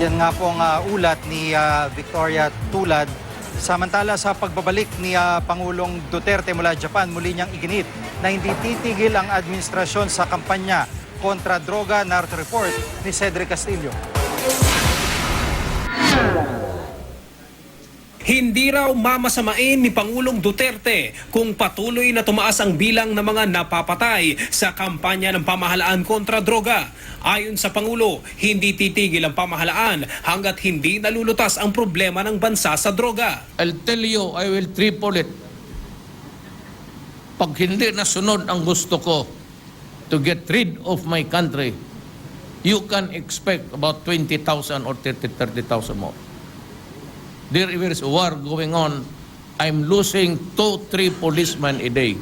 Yan nga pong ulat ni Victoria Tulad. Samantala sa pagbabalik ni Pangulong Duterte mula Japan, muli niyang iginit na hindi titigil ang administrasyon sa kampanya kontra droga. Narito report ni Cedric Castillo. Hindi raw mamasamain ni Pangulong Duterte kung patuloy na tumaas ang bilang ng mga napapatay sa kampanya ng pamahalaan kontra droga. Ayon sa Pangulo, hindi titigil ang pamahalaan hanggat hindi nalulutas ang problema ng bansa sa droga. I'll tell you, I will triple it. Pag hindi nasunod ang gusto ko to get rid of my country, you can expect about 20,000 or 30,000 more. There is a war going on. I'm losing 2-3 policemen a day.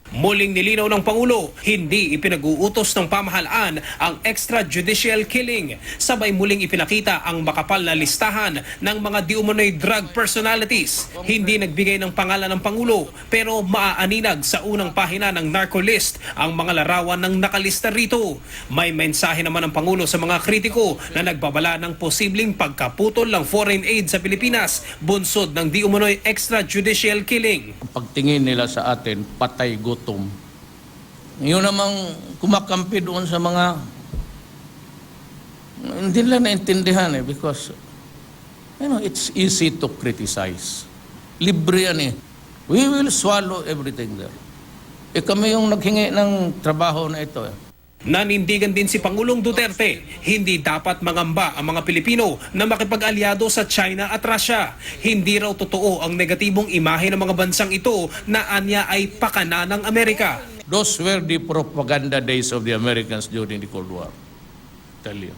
Muling nilinaw ng Pangulo, hindi ipinag-uutos ng pamahalaan ang extrajudicial killing. Sabay muling ipinakita ang makapal na listahan ng mga di-umano'y drug personalities. Hindi nagbigay ng pangalan ng Pangulo pero maaaninag sa unang pahina ng narco-list ang mga larawan ng nakalista rito. May mensahe naman ng Pangulo sa mga kritiko na nagbabala ng posibleng pagkaputol ng foreign aid sa Pilipinas bunsod ng di-umano'y extrajudicial killing. Pagtingin nila sa atin, patay gutom. Yun namang kumakampi doon sa mga hindi nila naintindihan because it's easy to criticize. Libre yan eh. We will swallow everything there. Kami yung naghingi ng trabaho na ito. Nanindigan din si Pangulong Duterte, hindi dapat mangamba ang mga Pilipino na makipag-alyado sa China at Russia. Hindi raw totoo ang negatibong imahe ng mga bansang ito na anya ay pakana ng Amerika. Those were the propaganda days of the Americans during the Cold War. Tell you.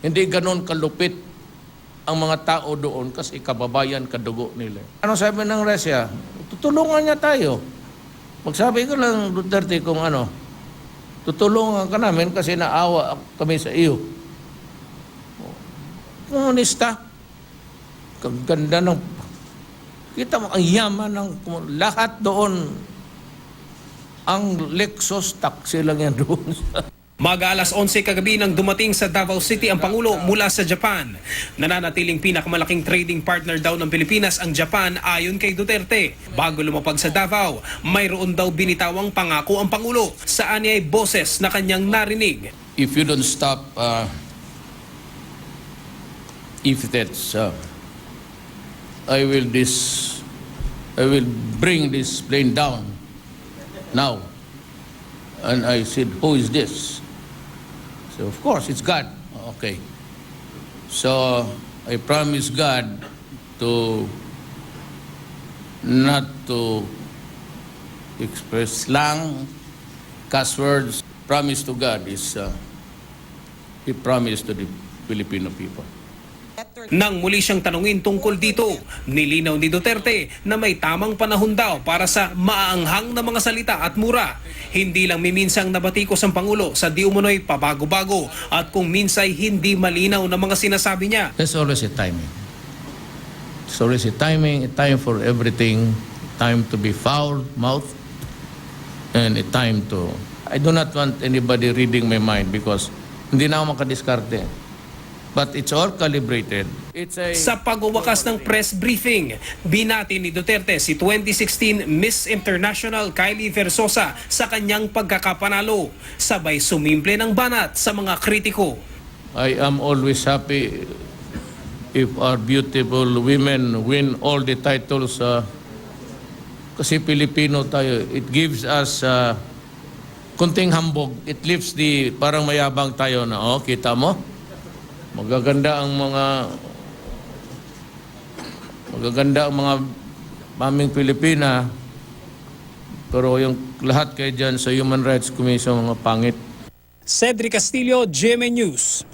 Hindi ganon kalupit ang mga tao doon kasi kababayan, kadugo nila. Ano sabi ng Russia? Tutulungan niya tayo. Magsabi ko lang Duterte kung tutulungan ka namin kasi naawa kami sa iyo. Komunista. Kaganda ng... Kita mo, ang yaman ng... Lahat doon, ang Lexus taxi lang yan doon. Mag-alas 11 kagabi nang dumating sa Davao City ang Pangulo mula sa Japan. Nananatiling pinakamalaking trading partner daw ng Pilipinas ang Japan ayon kay Duterte. Bago lumapag sa Davao, mayroon daw binitawang pangako ang Pangulo saan ay boses na kanyang narinig. If you don't stop, if that's, I will bring this plane down now. And I said, who is this? So of course, it's God. Okay. So I promise God to not to express slang, cuss words. Promise to God is He promised to the Filipino people. Nang muli siyang tanungin tungkol dito, nilinaw ni Duterte na may tamang panahon daw para sa maaanghang na mga salita at mura. Hindi lang miminsang nabatikos ang Pangulo sa di umano'y pabago-bago at kung minsay hindi malinaw na mga sinasabi niya. There's always a timing. There's always a timing, a time for everything, time to be foul-mouthed, and a time to... I do not want anybody reading my mind because hindi na ako makadiskarte. But it's all calibrated. Sa pagwawakas ng press briefing, binati ni Duterte si 2016 Miss International Kylie Versosa sa kanyang pagkakapanalo. Sabay sumimple ng banat sa mga kritiko. I am always happy if our beautiful women win all the titles. Kasi Pilipino tayo, it gives us kunting hambog. It lifts parang mayabang tayo na, kita mo? Magaganda ang mga maming Pilipina, pero yung lahat kayo dyan sa Human Rights Commission, mga pangit. Cedric Castillo, GMA News.